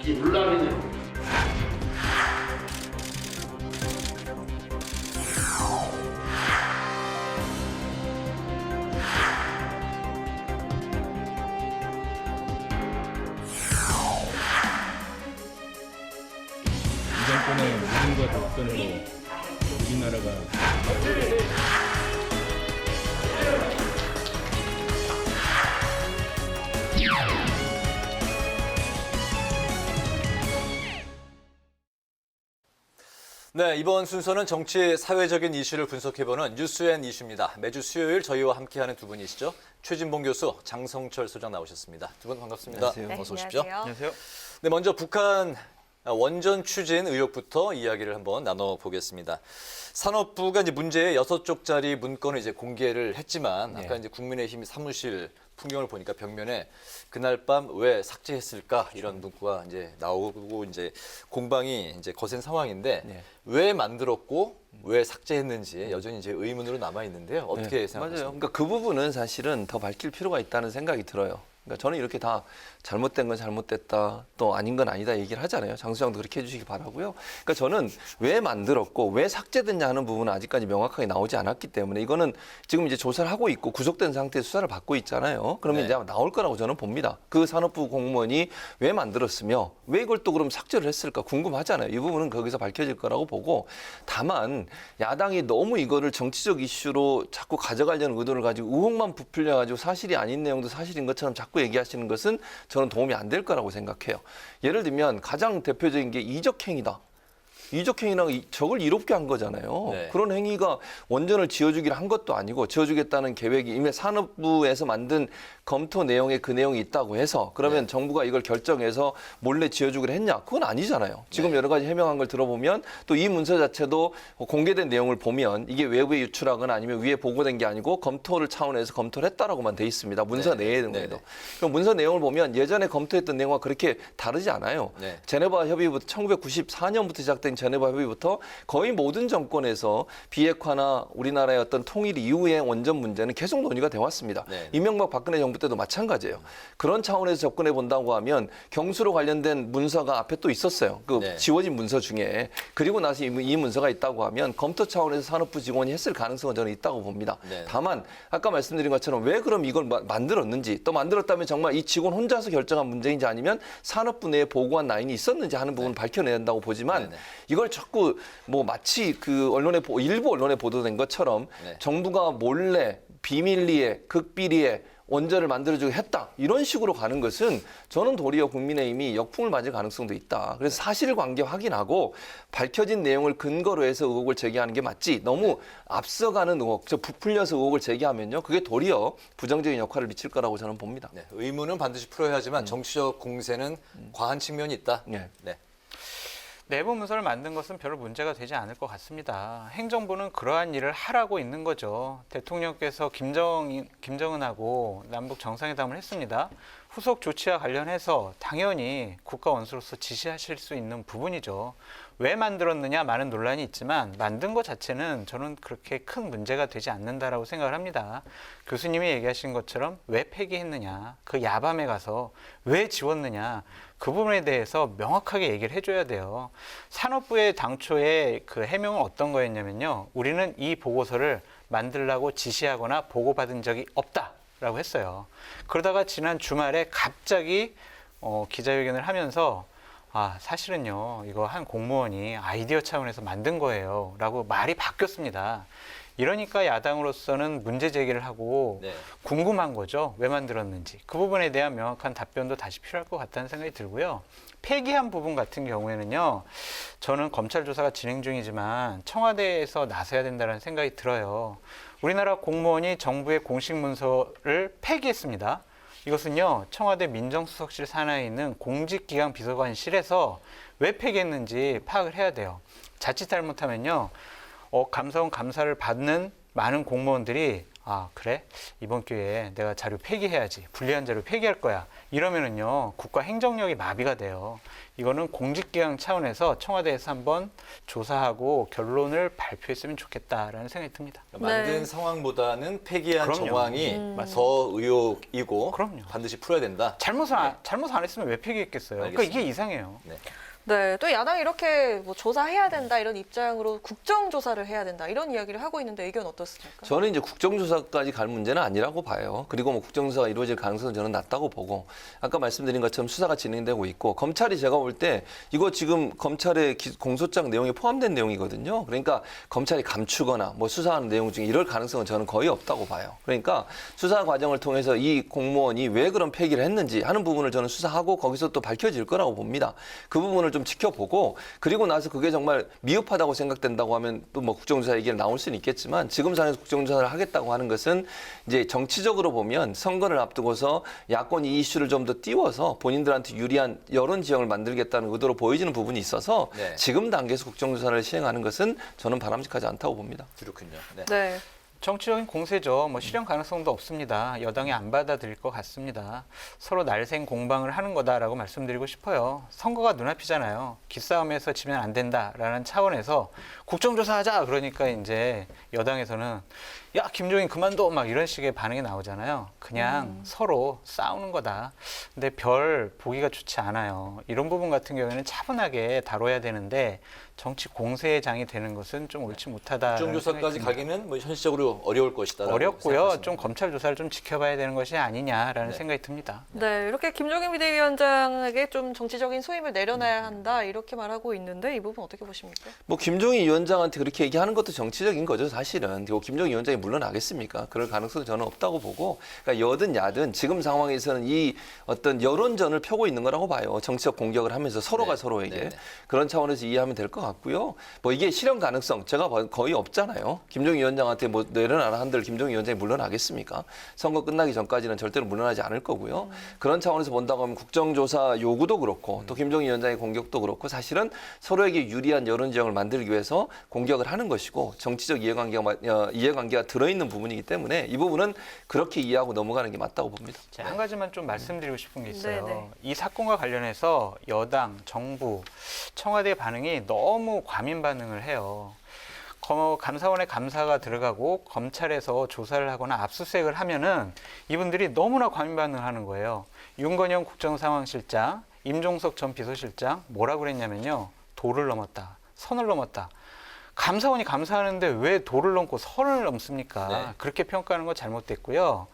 이 논란이 됩니다. 이 정권의 모든과 독선으로 우리나라가 네, 이번 순서는 정치 사회적인 이슈를 분석해보는 뉴스앤 이슈입니다. 매주 수요일 저희와 함께하는 두 분이시죠. 최진봉 교수, 장성철 소장 나오셨습니다. 두 분 반갑습니다. 네, 어서 오십시오. 안녕하세요. 네, 먼저 북한 원전 추진 의혹부터 이야기를 한번 나눠보겠습니다. 산업부가 이제 문제의 6쪽짜리 문건을 이제 공개를 했지만 아까 이제 국민의힘 사무실 풍경을 보니까 벽면에 그날 밤 왜 삭제했을까 이런 문구가 이제 나오고 이제 공방이 이제 거센 상황인데 왜 만들었고 왜 삭제했는지 여전히 이제 의문으로 남아 있는데요. 어떻게 생각하세요? 맞아요. 그러니까 그 부분은 사실은 더 밝힐 필요가 있다는 생각이 들어요. 그러니까 저는 이렇게 다 잘못된 건 잘못됐다, 또 아닌 건 아니다 얘기를 하잖아요. 장 소장도 그렇게 해주시기 바라고요. 그러니까 저는 왜 만들었고 왜 삭제됐냐 하는 부분은 아직까지 명확하게 나오지 않았기 때문에 이거는 지금 이제 조사를 하고 있고 구속된 상태에서 수사를 받고 있잖아요. 그러면 이제 아마 나올 거라고 저는 봅니다. 그 산업부 공무원이 왜 만들었으며 왜 이걸 또 그럼 삭제를 했을까 궁금하잖아요. 이 부분은 거기서 밝혀질 거라고 보고, 다만 야당이 너무 이거를 정치적 이슈로 자꾸 가져가려는 의도를 가지고 의혹만 부풀려가지고 사실이 아닌 내용도 사실인 것처럼 자꾸 얘기하시는 것은 저는 도움이 안 될 거라고 생각해요. 예를 들면 가장 대표적인 게 이적행위다. 이적행위랑 적을 이롭게 한 거잖아요. 네. 그런 행위가 원전을 지어주기를 한 것도 아니고 지어주겠다는 계획이 이미 산업부에서 만든 검토 내용에 그 내용이 있다고 해서 그러면 정부가 이걸 결정해서 몰래 지어주기로 했냐? 그건 아니잖아요. 지금 여러 가지 해명한 걸 들어보면 또 이 문서 자체도 공개된 내용을 보면 이게 외부에 유출하거나 아니면 위에 보고된 게 아니고 검토를 차원에서 검토를 했다라고만 돼 있습니다. 문서 내에도. 그럼 문서 내용을 보면 예전에 검토했던 내용과 그렇게 다르지 않아요. 제네바 협의부터 1994년부터 시작된 제네바 협의부터 거의 모든 정권에서 비핵화나 우리나라의 어떤 통일 이후의 원전 문제는 계속 논의가 돼 왔습니다. 이명박 박근혜 정부 때도 마찬가지예요. 그런 차원에서 접근해 본다고 하면 경수로 관련된 문서가 앞에 또 있었어요. 그 지워진 문서 중에. 그리고 나서 이 문서가 있다고 하면 검토 차원에서 산업부 직원이 했을 가능성은 저는 있다고 봅니다. 다만 아까 말씀드린 것처럼 왜 그럼 이걸 만들었는지, 또 만들었다면 정말 이 직원 혼자서 결정한 문제인지 아니면 산업부 내에 보고한 라인이 있었는지 하는 부분을 밝혀내야 한다고 보지만 이걸 자꾸 뭐 마치 그 일부 언론에 보도된 것처럼 정부가 몰래 비밀리에 극비리에 원전을 만들어주고 했다, 이런 식으로 가는 것은 저는 도리어 국민의힘이 역풍을 맞을 가능성도 있다. 그래서 사실관계 확인하고 밝혀진 내용을 근거로 해서 의혹을 제기하는 게 맞지, 너무 앞서가는 의혹, 부풀려서 의혹을 제기하면요 그게 도리어 부정적인 역할을 미칠 거라고 저는 봅니다. 의문은 반드시 풀어야 하지만 정치적 공세는 과한 측면이 있다. 내부 문서를 만든 것은 별로 문제가 되지 않을 것 같습니다. 행정부는 그러한 일을 하라고 있는 거죠. 대통령께서 김정은하고 남북 정상회담을 했습니다. 후속 조치와 관련해서 당연히 국가 원수로서 지시하실 수 있는 부분이죠. 왜 만들었느냐 많은 논란이 있지만 만든 것 자체는 저는 그렇게 큰 문제가 되지 않는다라고 생각을 합니다. 교수님이 얘기하신 것처럼 왜 폐기했느냐, 그 야밤에 가서 왜 지웠느냐, 그 부분에 대해서 명확하게 얘기를 해줘야 돼요. 산업부의 당초에 그 해명은 어떤 거였냐면요, 우리는 이 보고서를 만들라고 지시하거나 보고받은 적이 없다라고 했어요. 그러다가 지난 주말에 갑자기 기자회견을 하면서 사실은요 이거 한 공무원이 아이디어 차원에서 만든 거예요 라고 말이 바뀌었습니다. 이러니까 야당으로서는 문제 제기를 하고 궁금한 거죠. 왜 만들었는지. 그 부분에 대한 명확한 답변도 다시 필요할 것 같다는 생각이 들고요. 폐기한 부분 같은 경우에는요, 저는 검찰 조사가 진행 중이지만 청와대에서 나서야 된다는 생각이 들어요. 우리나라 공무원이 정부의 공식 문서를 폐기했습니다. 이것은요, 청와대 민정수석실 산하에 있는 공직기강 비서관실에서 왜 폐기했는지 파악을 해야 돼요. 자칫 잘못하면요, 감사원 감사를 받는 많은 공무원들이 아, 그래? 이번 기회에 내가 자료 폐기해야지. 불리한 자료 폐기할 거야. 이러면은요, 국가 행정력이 마비가 돼요. 이거는 공직기강 차원에서 청와대에서 한번 조사하고 결론을 발표했으면 좋겠다라는 생각이 듭니다. 만든 네. 상황보다는 폐기한 그럼요. 정황이 더 의혹이고 그럼요. 반드시 풀어야 된다. 잘못 안 했으면 왜 폐기했겠어요? 그러니까 알겠습니다. 이게 이상해요. 네. 네, 또 야당이 이렇게 뭐 조사해야 된다 이런 입장으로 국정조사를 해야 된다 이런 이야기를 하고 있는데 의견 어떻습니까? 저는 이제 국정조사까지 갈 문제는 아니라고 봐요. 그리고 뭐 국정조사가 이루어질 가능성은 저는 낮다고 보고 아까 말씀드린 것처럼 수사가 진행되고 있고 검찰이 제가 볼 때 이거 지금 검찰의 공소장 내용에 포함된 내용이거든요. 그러니까 검찰이 감추거나 뭐 수사하는 내용 중에 이럴 가능성은 저는 거의 없다고 봐요. 그러니까 수사 과정을 통해서 이 공무원이 왜 그런 폐기를 했는지 하는 부분을 저는 수사하고 거기서 또 밝혀질 거라고 봅니다. 그 부분을 좀 지켜보고 그리고 나서 그게 정말 미흡하다고 생각된다고 하면 또 뭐 국정조사 얘기가 나올 수는 있겠지만 지금 상황에서 국정조사를 하겠다고 하는 것은 이제 정치적으로 보면 선거를 앞두고서 야권이 이 이슈를 좀 더 띄워서 본인들한테 유리한 여론 지형을 만들겠다는 의도로 보여지는 부분이 있어서 네. 지금 단계에서 국정조사를 시행하는 것은 저는 바람직하지 않다고 봅니다. 그렇군요. 네. 네. 정치적인 공세죠. 뭐 실현 가능성도 없습니다. 여당이 안 받아들일 것 같습니다. 서로 날생 공방을 하는 거다라고 말씀드리고 싶어요. 선거가 눈앞이잖아요. 기싸움에서 지면 안 된다라는 차원에서 국정조사하자 그러니까 이제 여당에서는 야 김종인 그만둬 막 이런 식의 반응이 나오잖아요. 그냥 서로 싸우는 거다. 근데 별 보기가 좋지 않아요. 이런 부분 같은 경우에는 차분하게 다뤄야 되는데 정치 공세의 장이 되는 것은 좀 옳지 못하다. 국정조사까지 가기는 뭐 현실적으로 어려울 것이다. 어렵고요. 좀 검찰 조사를 좀 지켜봐야 되는 것이 아니냐라는 네. 생각이 듭니다. 네, 이렇게 김종인 비대위원장에게 좀 정치적인 소임을 내려놔야 한다 이렇게 말하고 있는데 이 부분 어떻게 보십니까? 뭐 김종인 위원장한테 그렇게 얘기하는 것도 정치적인 거죠, 사실은. 그리고 김종인 위원장이 물러나겠습니까? 그럴 가능성은 저는 없다고 보고, 그러니까 여든 야든 지금 상황에서는 이 어떤 여론전을 펴고 있는 거라고 봐요. 정치적 공격을 하면서 서로가 네. 서로에게 네. 그런 차원에서 이해하면 될 것 같고요. 뭐 이게 실현 가능성 제가 거의 없잖아요. 김종인 위원장한테 뭐 내려놔라 한들 김종인 위원장이 물러나겠습니까? 선거 끝나기 전까지는 절대로 물러나지 않을 거고요. 그런 차원에서 본다고 하면 국정조사 요구도 그렇고 또 김종인 위원장의 공격도 그렇고 사실은 서로에게 유리한 여론 지형을 만들기 위해서 공격을 하는 것이고 정치적 이해관계가 들어있는 부분이기 때문에 이 부분은 그렇게 이해하고 넘어가는 게 맞다고 봅니다. 제가 한 가지만 좀 말씀드리고 싶은 게 있어요. 네네. 이 사건과 관련해서 여당, 정부, 청와대 반응이 너무 과민 반응을 해요. 감사원에 감사가 들어가고 검찰에서 조사를 하거나 압수수색을 하면은 이분들이 너무나 과민 반응을 하는 거예요. 윤건영 국정상황실장, 임종석 전 비서실장 뭐라고 그랬냐면요. 도를 넘었다. 선을 넘었다. 감사원이 감사하는데 왜 도를 넘고 선을 넘습니까? 네. 그렇게 평가하는 건 잘못됐고요.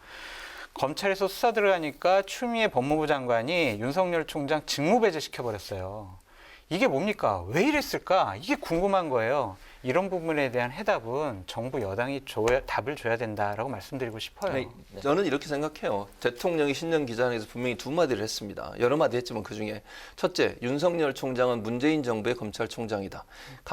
검찰에서 수사 들어가니까 추미애 법무부 장관이 윤석열 총장 직무배제 시켜버렸어요. 이게 뭡니까? 왜 이랬을까? 이게 궁금한 거예요. 이런 부분에 대한 해답은 정부 여당이 답을 줘야 된다라고 말씀드리고 싶어요. 아니, 저는 이렇게 생각해요. 대통령이 신년 기자회견에서 분명히 두 마디를 했습니다. 여러 마디 했지만 그중에 첫째, 윤석열 총장은 문재인 정부의 검찰총장이다.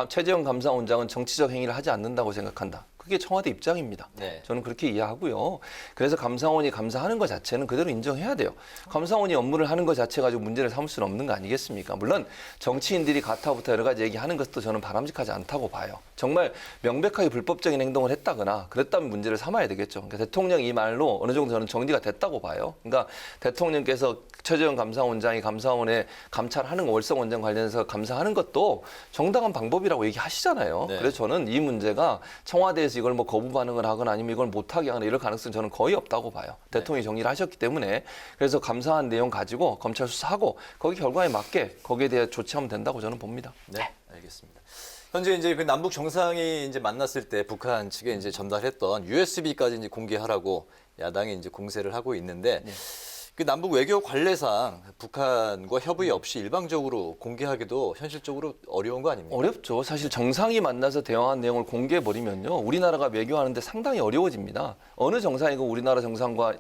최재형 감사원장은 정치적 행위를 하지 않는다고 생각한다. 그게 청와대 입장입니다. 네. 저는 그렇게 이해하고요. 그래서 감사원이 감사하는 것 자체는 그대로 인정해야 돼요. 감사원이 업무를 하는 것 자체 가지고 문제를 삼을 수는 없는 거 아니겠습니까? 물론 정치인들이 가타부터 여러 가지 얘기하는 것도 저는 바람직하지 않다고 봐요. 정말 명백하게 불법적인 행동을 했다거나 그랬다면 문제를 삼아야 되겠죠. 그러니까 대통령 이 말로 어느 정도 저는 정리가 됐다고 봐요. 그러니까 대통령께서 최재형 감사원장이 감사원에 감찰하는 월성원장 관련해서 감사하는 것도 정당한 방법이라고 얘기하시잖아요. 네. 그래서 저는 이 문제가 청와대에서 이걸 뭐 거부 반응을 하거나 아니면 이걸 못하게 하거나 이럴 가능성은 저는 거의 없다고 봐요. 대통령이 정리를 하셨기 때문에 그래서 감사한 내용 가지고 검찰 수사하고 거기 결과에 맞게 거기에 대해 조치하면 된다고 저는 봅니다. 네, 알겠습니다. 현재 이제 그 남북 정상이 이제 만났을 때 북한 측에 이제 전달했던 USB까지 이제 공개하라고 야당이 이제 공세를 하고 있는데 그 남북 외교 관례상 북한과 협의 없이 일방적으로 공개하기도 현실적으로 어려운 거 아닙니까? 어렵죠. 사실 정상이 만나서 대화한 내용을 공개해버리면요. 우리나라가 외교하는데 상당히 어려워집니다. 어느 정상이고 우리나라 정상과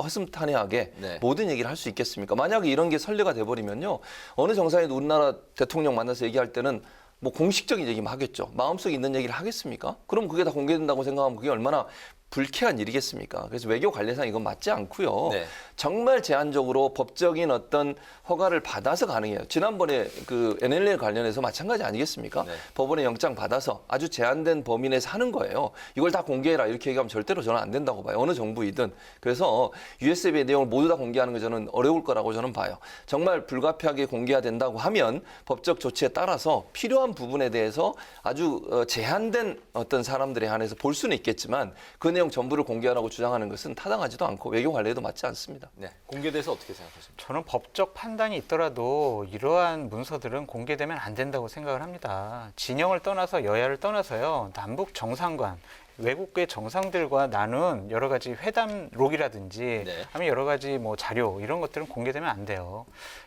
허슴탄회하게 네. 모든 얘기를 할 수 있겠습니까? 만약에 이런 게 선례가 돼버리면요. 어느 정상에도 우리나라 대통령 만나서 얘기할 때는 뭐 공식적인 얘기만 하겠죠. 마음속에 있는 얘기를 하겠습니까? 그럼 그게 다 공개된다고 생각하면 그게 얼마나 불쾌한 일이겠습니까? 그래서 외교 관례상 이건 맞지 않고요. 네. 정말 제한적으로 법적인 어떤 허가를 받아서 가능해요. 지난번에 그 NLL 관련해서 마찬가지 아니겠습니까? 네. 법원의 영장 받아서 아주 제한된 범위 내에서 하는 거예요. 이걸 다 공개해라 이렇게 얘기하면 절대로 저는 안 된다고 봐요. 어느 정부이든. 그래서 USB의 내용을 모두 다 공개하는 거 저는 어려울 거라고 저는 봐요. 정말 불가피하게 공개해야 된다고 하면 법적 조치에 따라서 필요한 부분에 대해서 아주 제한된 어떤 사람들에 한해서 볼 수는 있겠지만 그 내용 전부를 공개하라고 주장하는 것은 타당하지도 않고 외교 관례도 맞지 않습니다. 네. 공개돼서 어떻게 생각하십니까? 저는 법적 판단이 있더라도 이러한 문서들은 공개되면 안 된다고 생각을 합니다. 진영을 떠나서 여야를 떠나서요. 남북 정상관, 외국계 정상들과 나눈 여러 가지 회담록이라든지 네. 아니면 여러 가지 뭐 자료 이런 것들은 공개되면 안 돼요.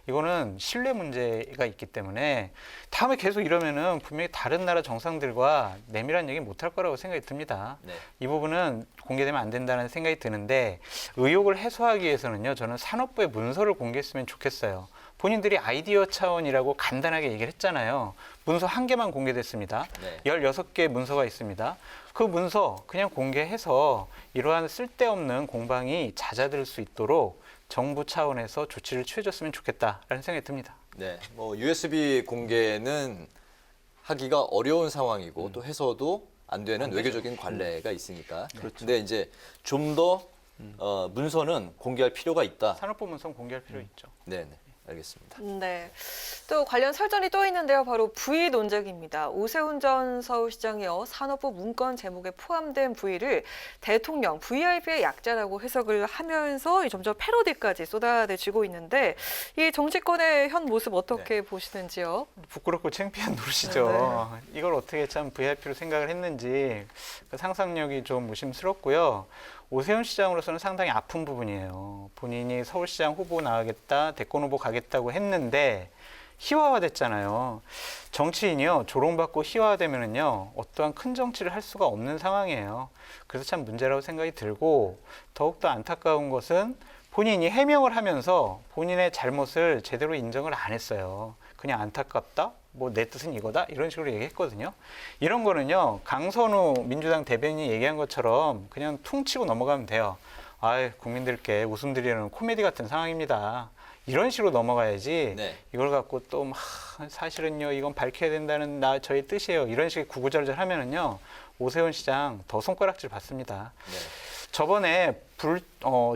이거는 신뢰 문제가 있기 때문에 다음에 계속 이러면은 분명히 다른 나라 정상들과 내밀한 얘기 못 할 거라고 생각이 듭니다. 네. 이 부분은 공개되면 안 된다는 생각이 드는데 의혹을 해소하기 위해서는요. 저는 산업부의 문서를 공개했으면 좋겠어요. 본인들이 아이디어 차원이라고 간단하게 얘기를 했잖아요. 문서 1개만 공개됐습니다. 네. 16개 문서가 있습니다. 그 문서 그냥 공개해서 이러한 쓸데없는 공방이 잦아들 수 있도록 정부 차원에서 조치를 취해줬으면 좋겠다라는 생각이 듭니다. 네. 뭐 USB 공개는 하기가 어려운 상황이고 또 해서도 안 되는 외교적인 관례가 있으니까. 근데 이제 좀 더 문서는 공개할 필요가 있다. 산업부 문서는 공개할 필요 있죠. 네, 네. 알겠습니다. 네. 또 관련 설전이 또 있는데요. 바로 부의 논쟁입니다. 오세훈 전 서울시장이요. 산업부 문건 제목에 포함된 부의를 대통령 VIP의 약자라고 해석을 하면서 점점 패러디까지 쏟아내지고 있는데 이 정치권의 현 모습 어떻게 보시는지요? 부끄럽고 창피한 노릇이죠. 이걸 어떻게 참 VIP로 생각을 했는지 그 상상력이 좀 무심스럽고요. 오세훈 시장으로서는 상당히 아픈 부분이에요. 본인이 서울시장 후보 나가겠다, 대권 후보 가겠다고 했는데 희화화됐잖아요. 정치인이요, 조롱받고 희화화되면은요, 어떠한 큰 정치를 할 수가 없는 상황이에요. 그래서 참 문제라고 생각이 들고 더욱더 안타까운 것은 본인이 해명을 하면서 본인의 잘못을 제대로 인정을 안 했어요. 그냥 안타깝다? 뭐 내 뜻은 이거다? 이런 식으로 얘기했거든요. 이런 거는요, 강선우 민주당 대변인이 얘기한 것처럼 그냥 퉁치고 넘어가면 돼요. 아이, 국민들께 웃음 드리는 코미디 같은 상황입니다. 이런 식으로 넘어가야지 네. 이걸 갖고 또 막 사실은요, 이건 밝혀야 된다는 저의 뜻이에요. 이런 식의 구구절절 하면은요, 오세훈 시장 더 손가락질 받습니다. 네. 저번에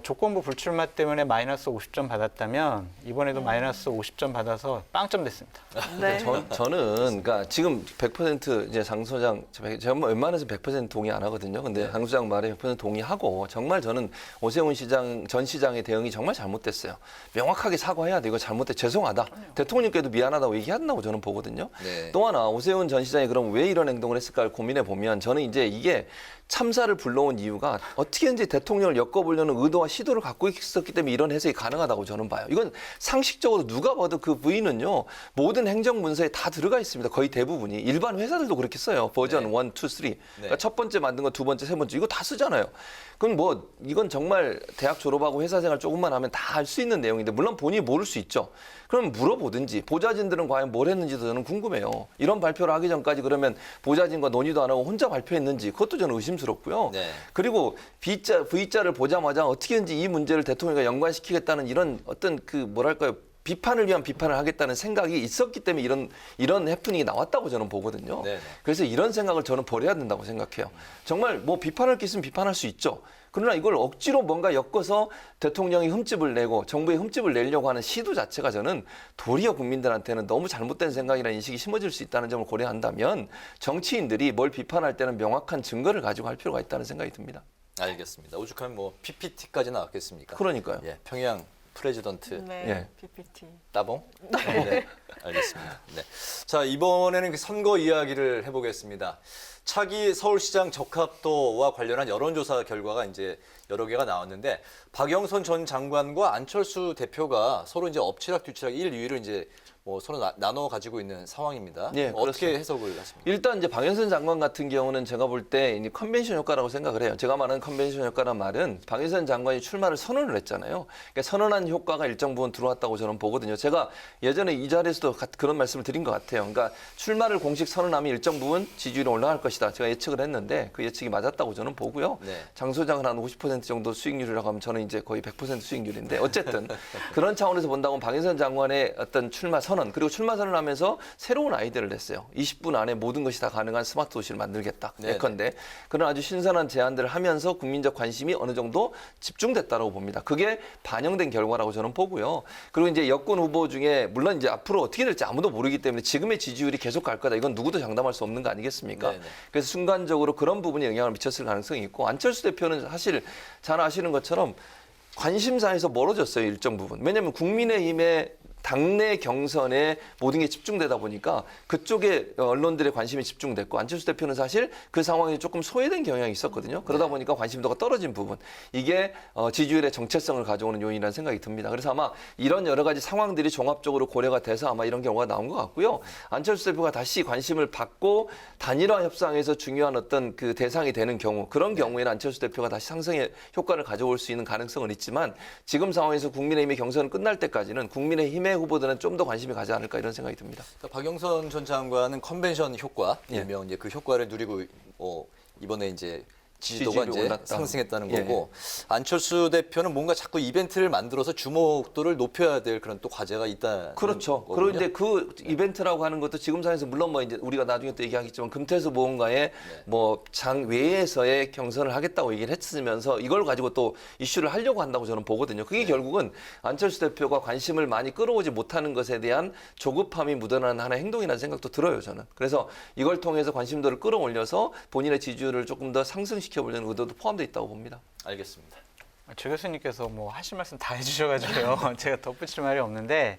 조건부 불출마 때문에 마이너스 50점 받았다면 이번에도 마이너스 50점 받아서 빵점 됐습니다. 네. 저는 그러니까 지금 100% 이제 장 소장 제가 웬만해서 100% 동의 안 하거든요. 근데 장 소장 말에 100% 동의하고 정말 저는 오세훈 시장 전 시장의 대응이 정말 잘못됐어요. 명확하게 사과해야 돼. 이거 잘못돼. 죄송하다. 대통령께도 미안하다고 얘기한다고 저는 보거든요. 네. 또 하나 오세훈 전 시장이 그럼 왜 이런 행동을 했을까를 고민해 보면 저는 이제 이게 참사를 불러온 이유가 어떻게든지 대통령을 엮어보려는 의도와 시도를 갖고 있었기 때문에 이런 해석이 가능하다고 저는 봐요. 이건 상식적으로 누가 봐도 그 부인은요, 모든 행정문서에 다 들어가 있습니다. 거의 대부분이. 일반 회사들도 그렇게 써요. 버전 네. 1, 2, 3. 그러니까 첫 번째 만든 거, 두 번째, 세 번째. 이거 다 쓰잖아요. 그럼 뭐 이건 정말 대학 졸업하고 회사 생활 조금만 하면 다 알 수 있는 내용인데 물론 본인이 모를 수 있죠. 그럼 물어보든지 보좌진들은 과연 뭘 했는지도 저는 궁금해요. 이런 발표를 하기 전까지 그러면 보좌진과 논의도 안 하고 혼자 발표했는지 그것도 저는 의심스럽고요. 네. 그리고 V자를 보자마자 어떻게든지 이 문제를 대통령과 연관시키겠다는 이런 어떤 그 뭐랄까요. 비판을 위한 비판을 하겠다는 생각이 있었기 때문에 이런 해프닝이 나왔다고 저는 보거든요. 네네. 그래서 이런 생각을 저는 버려야 된다고 생각해요. 정말 뭐 비판할 게 있으면 비판할 수 있죠. 그러나 이걸 억지로 뭔가 엮어서 대통령이 흠집을 내고 정부에 흠집을 내려고 하는 시도 자체가 저는 도리어 국민들한테는 너무 잘못된 생각이라는 인식이 심어질 수 있다는 점을 고려한다면 정치인들이 뭘 비판할 때는 명확한 증거를 가지고 할 필요가 있다는 생각이 듭니다. 알겠습니다. 오죽하면 뭐 PPT까지 나왔겠습니까? 그러니까요. 예, 평양 프레지던트 네. 예. PPT. 따봉? 네. 알겠습니다. 네. 자, 이번에는 그 선거 이야기를 해보겠습니다. 차기 서울시장 적합도와 관련한 여론조사 결과가 이제 여러 개가 나왔는데 박영선 전 장관과 안철수 대표가 서로 이제 엎치락뒤치락 1, 2위를 이제 서로 나눠 가지고 있는 상황입니다. 예, 어떻게 그렇습니다. 해석을 하십니까? 일단 이제 방현선 장관 같은 경우는 제가 볼 때 컨벤션 효과라고 생각을 해요. 제가 말하는 컨벤션 효과란 말은 방현선 장관이 출마를 선언을 했잖아요. 그러니까 선언한 효과가 일정 부분 들어왔다고 저는 보거든요. 제가 예전에 이 자리에서도 그런 말씀을 드린 것 같아요. 그러니까 출마를 공식 선언하면 일정 부분 지지율이 올라갈 것이다. 제가 예측을 했는데 그 예측이 맞았다고 저는 보고요. 네. 장 소장은 한 50% 정도 수익률이라고 하면 저는 이제 거의 100% 수익률인데 어쨌든 그런 차원에서 본다면 방현선 장관의 어떤 출마 선언 그리고 출마 선언하면서 새로운 아이디어를 냈어요. 20분 안에 모든 것이 다 가능한 스마트 도시를 만들겠다. 네네. 예컨대 그런 아주 신선한 제안들을 하면서 국민적 관심이 어느 정도 집중됐다고 봅니다. 그게 반영된 결과라고 저는 보고요. 그리고 이제 여권 후보 중에 물론 이제 앞으로 어떻게 될지 아무도 모르기 때문에 지금의 지지율이 계속 갈 거다. 이건 누구도 장담할 수 없는 거 아니겠습니까? 네네. 그래서 순간적으로 그런 부분이 영향을 미쳤을 가능성이 있고 안철수 대표는 사실 잘 아시는 것처럼 관심사에서 멀어졌어요. 일정 부분. 왜냐하면 국민의힘의 당내 경선에 모든 게 집중되다 보니까 그쪽에 언론들의 관심이 집중됐고 안철수 대표는 사실 그 상황이 조금 소외된 경향이 있었거든요. 그러다 보니까 관심도가 떨어진 부분. 이게 지지율의 정체성을 가져오는 요인이라는 생각이 듭니다. 그래서 아마 이런 여러 가지 상황들이 종합적으로 고려가 돼서 아마 이런 경우가 나온 것 같고요. 안철수 대표가 다시 관심을 받고 단일화 협상에서 중요한 어떤 그 대상이 되는 경우 그런 경우에는 안철수 대표가 다시 상승의 효과를 가져올 수 있는 가능성은 있지만 지금 상황에서 국민의힘의 경선은 끝날 때까지는 국민의힘의 후보들은 좀 더 관심이 가지 않을까 이런 생각이 듭니다. 박영선 전 장관은 컨벤션 효과, 예. 일명 이제 그 효과를 누리고 이번에 이제 지지도가 지지율이 이제 올랐다. 상승했다는 예. 거고 안철수 대표는 뭔가 자꾸 이벤트를 만들어서 주목도를 높여야 될 그런 또 과제가 있다. 그렇죠. 그리고 이제 그 이벤트라고 하는 것도 지금 상황에서 물론 뭐 이제 우리가 나중에 또 얘기하겠지만 금태섭 보험가의 뭐 장 외에서의 경선을 하겠다고 얘기를 했으면서 이걸 가지고 또 이슈를 하려고 한다고 저는 보거든요. 그게 결국은 안철수 대표가 관심을 많이 끌어오지 못하는 것에 대한 조급함이 묻어나는 하나의 행동이라는 생각도 들어요, 저는. 그래서 이걸 통해서 관심도를 끌어올려서 본인의 지지율을 조금 더 상승시켜보려는 의도도 포함되어 있다고 봅니다. 알겠습니다. 조 교수님께서 뭐 하실 말씀 다 해주셔가지고요. 제가 덧붙일 말이 없는데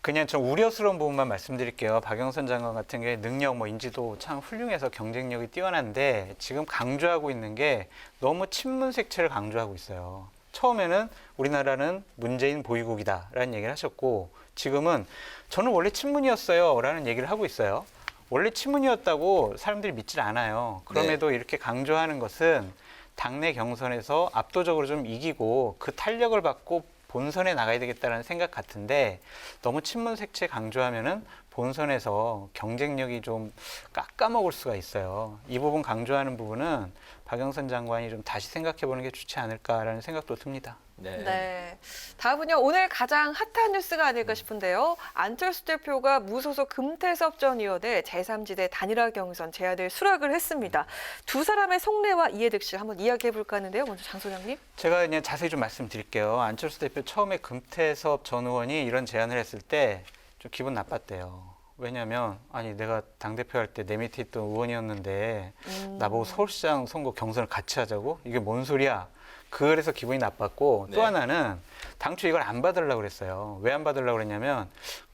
그냥 좀 우려스러운 부분만 말씀드릴게요. 박영선 장관 같은 경우에 능력, 인지도 참 훌륭해서 경쟁력이 뛰어난데 지금 강조하고 있는 게 너무 친문색채를 강조하고 있어요. 처음에는 우리나라는 문재인 보유국이다라는 얘기를 하셨고 지금은 저는 원래 친문이었어요라는 얘기를 하고 있어요. 원래 친문이었다고 사람들이 믿질 않아요. 그럼에도 이렇게 강조하는 것은 당내 경선에서 압도적으로 좀 이기고 그 탄력을 받고 본선에 나가야 되겠다는 생각 같은데 너무 친문색채 강조하면은 본선에서 경쟁력이 좀 깎아먹을 수가 있어요. 이 부분 강조하는 부분은 박영선 장관이 좀 다시 생각해보는 게 좋지 않을까라는 생각도 듭니다. 네. 다음은요. 오늘 가장 핫한 뉴스가 아닐까 싶은데요. 안철수 대표가 무소속 금태섭 전 의원의 제3지대 단일화 경선 제안을 수락을 했습니다. 두 사람의 속내와 이해득실 한번 이야기해 볼까 하는데요. 먼저 장 소장님. 제가 그냥 자세히 좀 말씀드릴게요. 안철수 대표 처음에 금태섭 전 의원이 이런 제안을 했을 때 좀 기분 나빴대요. 왜냐하면 아니 내가 당대표 할 때 내 밑에 있던 의원이었는데 나보고 서울시장 선거 경선을 같이 하자고? 이게 뭔 소리야? 그래서 기분이 나빴고 또 하나는 당초 이걸 안 받으려고 그랬어요. 왜 안 받으려고 그랬냐면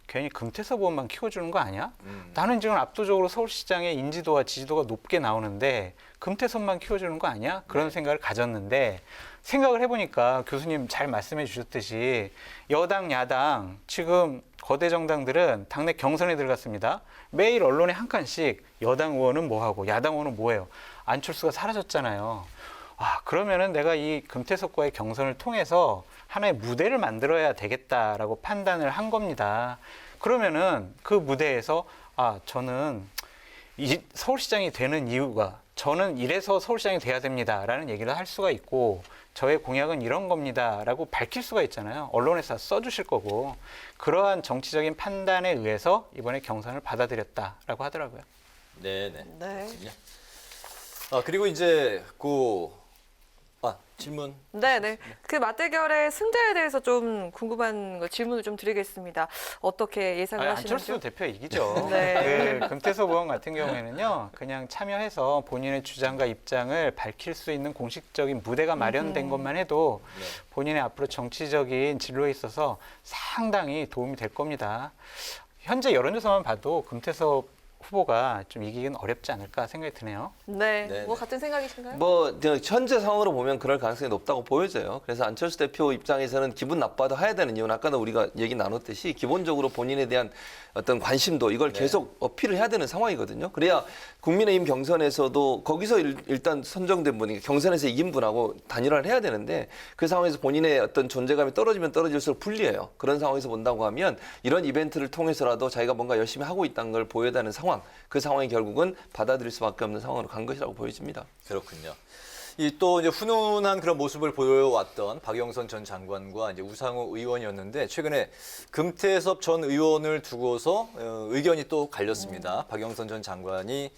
괜히 금태섭 의원만 키워주는 거 아니야? 나는 지금 압도적으로 서울시장의 인지도와 지지도가 높게 나오는데 금태섭만 키워주는 거 아니야? 그런 생각을 가졌는데 생각을 해보니까 교수님 잘 말씀해 주셨듯이 여당, 야당 지금 거대 정당들은 당내 경선에 들어갔습니다. 매일 언론에 한 칸씩 여당 의원은 뭐하고 야당 의원은 뭐해요. 안철수가 사라졌잖아요. 그러면은 내가 이 금태섭과의 경선을 통해서 하나의 무대를 만들어야 되겠다라고 판단을 한 겁니다. 그러면은 그 무대에서 저는 서울시장이 되는 이유가 저는 이래서 서울시장이 돼야 됩니다라는 얘기를 할 수가 있고 저의 공약은 이런 겁니다라고 밝힐 수가 있잖아요. 언론에서 써주실 거고 그러한 정치적인 판단에 의해서 이번에 경선을 받아들였다라고 하더라고요. 네네. 네. 그리고 이제 질문. 네. 그 맞대결의 승자에 대해서 좀 궁금한 거 질문을 좀 드리겠습니다. 어떻게 예상을 하시는지요? 안철수 대표 이기죠. 네. 금태섭 의원 같은 경우에는요, 그냥 참여해서 본인의 주장과 입장을 밝힐 수 있는 공식적인 무대가 마련된 것만 해도 본인의 앞으로 정치적인 진로에 있어서 상당히 도움이 될 겁니다. 현재 여론조사만 봐도 금태섭 후보가 좀 이기기는 어렵지 않을까 생각이 드네요. 네, 네, 뭐 네. 같은 생각이신가요? 뭐 현재 상황으로 보면 그럴 가능성이 높다고 보여져요. 그래서 안철수 대표 입장에서는 기분 나빠도 해야 되는 이유는 아까도 우리가 얘기 나눴듯이 기본적으로 본인에 대한 어떤 관심도 이걸 계속 어필을 해야 되는 상황이거든요. 그래야 국민의힘 경선에서도 거기서 일단 선정된 분이 경선에서 이긴 분하고 단일화를 해야 되는데 그 상황에서 본인의 어떤 존재감이 떨어지면 떨어질수록 불리해요. 그런 상황에서 본다고 하면 이런 이벤트를 통해서라도 자기가 뭔가 열심히 하고 있다는 걸 보여야 되는 상황, 그 상황이 결국은 받아들일 수밖에 없는 상황으로 간 것이라고 보여집니다. 그렇군요. 이 또 이제 훈훈한 그런 모습을 보여왔던 박영선 전 장관과 이제 우상호 의원이었는데 최근에 금태섭 전 의원을 두고서 의견이 또 갈렸습니다. 박영선 전 장관이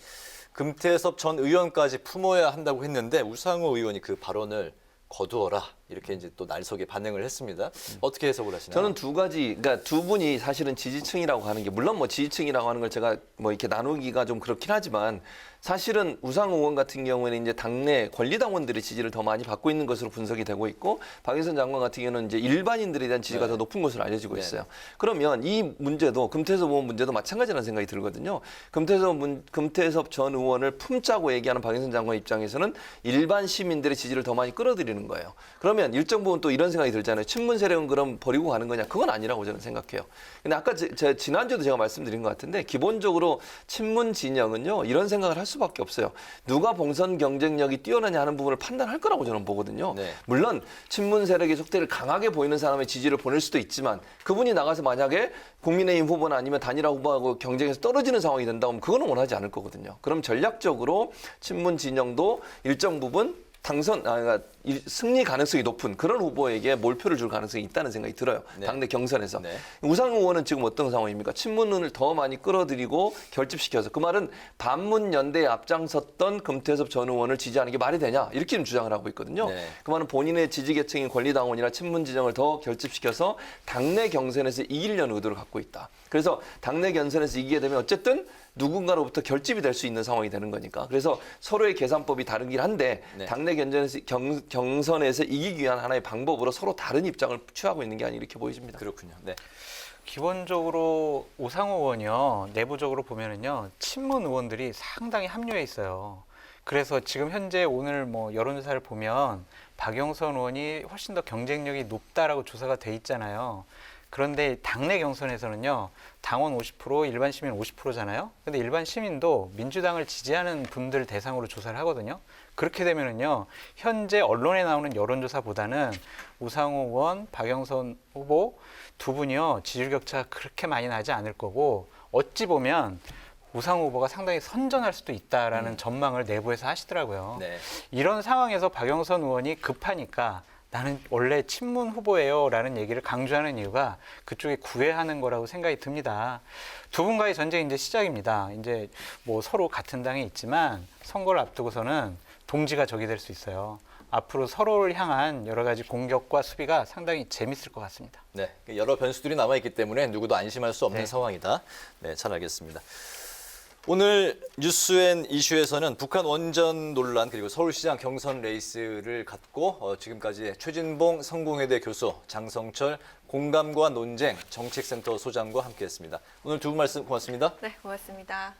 금태섭 전 의원까지 품어야 한다고 했는데 우상호 의원이 그 발언을 거두어라 이렇게 이제 또 날석에 반응을 했습니다. 어떻게 해석을 하시나요? 저는 두 가지, 그러니까 두 분이 사실은 지지층이라고 하는 게 물론 뭐 지지층이라고 하는 걸 제가 뭐 이렇게 나누기가 좀 그렇긴 하지만 사실은 우상호 의원 같은 경우에는 이제 당내 권리당원들의 지지를 더 많이 받고 있는 것으로 분석이 되고 있고 박영선 장관 같은 경우는 이제 일반인들에 대한 지지가 네. 더 높은 것으로 알려지고 네. 있어요. 그러면 이 문제도 금태섭 의원 문제도 마찬가지라는 생각이 들거든요. 금태섭 전 의원을 품자고 얘기하는 박영선 장관 입장에서는 일반 시민들의 지지를 더 많이 끌어들이는 거예요. 그러면 일정 부분 또 이런 생각이 들잖아요. 친문 세력은 그럼 버리고 가는 거냐? 그건 아니라고 저는 생각해요. 근데 아까 지난주에도 제가 말씀드린 것 같은데 기본적으로 친문 진영은요 이런 생각을 할 수밖에 없어요. 누가 봉선 경쟁력이 뛰어나냐 하는 부분을 판단할 거라고 저는 보거든요. 네. 물론 친문 세력의 속대를 강하게 보이는 사람의 지지를 보낼 수도 있지만 그분이 나가서 만약에 국민의힘 후보나 아니면 단일화 후보하고 경쟁에서 떨어지는 상황이 된다면 그거는 원하지 않을 거거든요. 그럼 전략적으로 친문 진영도 일정 부분 그러니까 승리 가능성이 높은 그런 후보에게 몰표를 줄 가능성이 있다는 생각이 들어요. 네. 당내 경선에서. 네. 우상호 의원은 지금 어떤 상황입니까? 친문을 더 많이 끌어들이고 결집시켜서 그 말은 반문 연대에 앞장섰던 금태섭 전 의원을 지지하는 게 말이 되냐 이렇게 좀 주장을 하고 있거든요. 네. 그 말은 본인의 지지계층인 권리당원이나 친문 지정을 더 결집시켜서 당내 경선에서 이기려는 의도를 갖고 있다. 그래서 당내 경선에서 이기게 되면 어쨌든 누군가로부터 결집이 될 수 있는 상황이 되는 거니까. 그래서 서로의 계산법이 다르긴 한데 네. 당내 경선에서 이기기 위한 하나의 방법으로 서로 다른 입장을 취하고 있는 게 아니 이렇게 보여집니다. 그렇군요. 네. 기본적으로 우상호 의원이요 내부적으로 보면은요 친문 의원들이 상당히 합류해 있어요. 그래서 지금 현재 오늘 뭐 여론조사를 보면 박영선 의원이 훨씬 더 경쟁력이 높다라고 조사가 돼 있잖아요. 그런데 당내 경선에서는요 당원 50% 일반 시민 50%잖아요. 근데 일반 시민도 민주당을 지지하는 분들 대상으로 조사를 하거든요. 그렇게 되면은요 현재 언론에 나오는 여론조사보다는 우상호 의원, 박영선 후보 두 분이요 지지율 격차가 그렇게 많이 나지 않을 거고 어찌 보면 우상호 후보가 상당히 선전할 수도 있다라는 전망을 내부에서 하시더라고요. 네. 이런 상황에서 박영선 의원이 급하니까 나는 원래 친문 후보예요 라는 얘기를 강조하는 이유가 그쪽에 구애하는 거라고 생각이 듭니다. 두 분과의 전쟁이 이제 시작입니다. 이제 뭐 서로 같은 당에 있지만 선거를 앞두고서는 동지가 적이 될 수 있어요. 앞으로 서로를 향한 여러 가지 공격과 수비가 상당히 재밌을 것 같습니다. 네. 여러 변수들이 남아있기 때문에 누구도 안심할 수 없는 네. 상황이다. 네, 잘 알겠습니다. 오늘 뉴스앤 이슈에서는 북한 원전 논란 그리고 서울시장 경선 레이스를 갖고 지금까지 최진봉 성공회대 교수, 장성철 공감과 논쟁 정책센터 소장과 함께했습니다. 오늘 두 분 말씀 고맙습니다. 네, 고맙습니다.